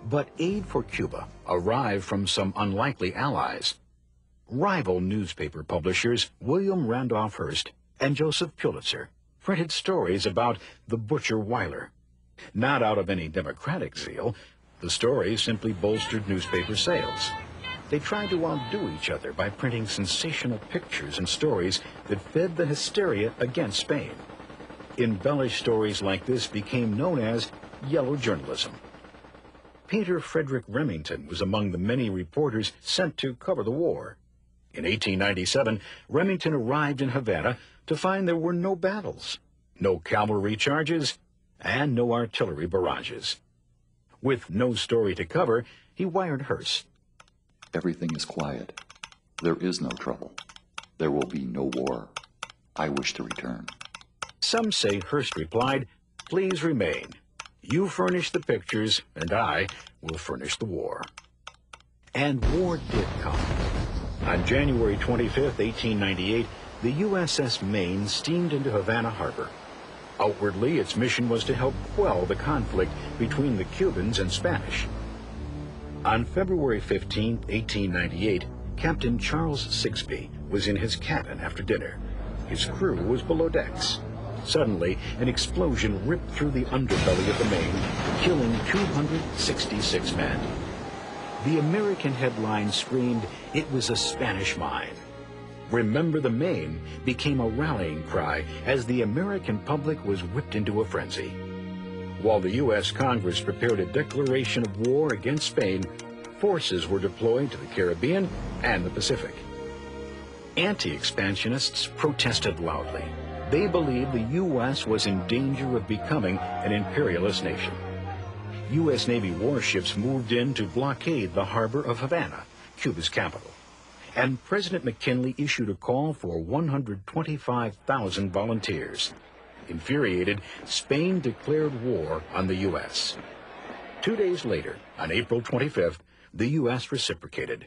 But aid for Cuba arrived from some unlikely allies. Rival newspaper publishers William Randolph Hearst and Joseph Pulitzer printed stories about the butcher Weyler. Not out of any democratic zeal, the stories simply bolstered newspaper sales. They tried to outdo each other by printing sensational pictures and stories that fed the hysteria against Spain. Embellished stories like this became known as yellow journalism. Painter Frederick Remington was among the many reporters sent to cover the war. In 1897, Remington arrived in Havana to find there were no battles, no cavalry charges, and no artillery barrages. With no story to cover, he wired Hearst. Everything is quiet. There is no trouble. There will be no war. I wish to return. Some say Hearst replied, "Please remain. You furnish the pictures, and I will furnish the war." And war did come. On January 25, 1898, the USS Maine steamed into Havana Harbor. Outwardly, its mission was to help quell the conflict between the Cubans and Spanish. On February 15, 1898, Captain Charles Sigsbee was in his cabin after dinner. His crew was below decks. Suddenly, an explosion ripped through the underbelly of the Maine, killing 266 men. The American headline screamed, "It was a Spanish mine." "Remember the Maine" became a rallying cry as the American public was whipped into a frenzy. While the U.S. Congress prepared a declaration of war against Spain, forces were deployed to the Caribbean and the Pacific. Anti-expansionists protested loudly. They believed the U.S. was in danger of becoming an imperialist nation. U.S. Navy warships moved in to blockade the harbor of Havana, Cuba's capital. And President McKinley issued a call for 125,000 volunteers. Infuriated, Spain declared war on the U.S. 2 days later, on April 25th, the U.S. reciprocated.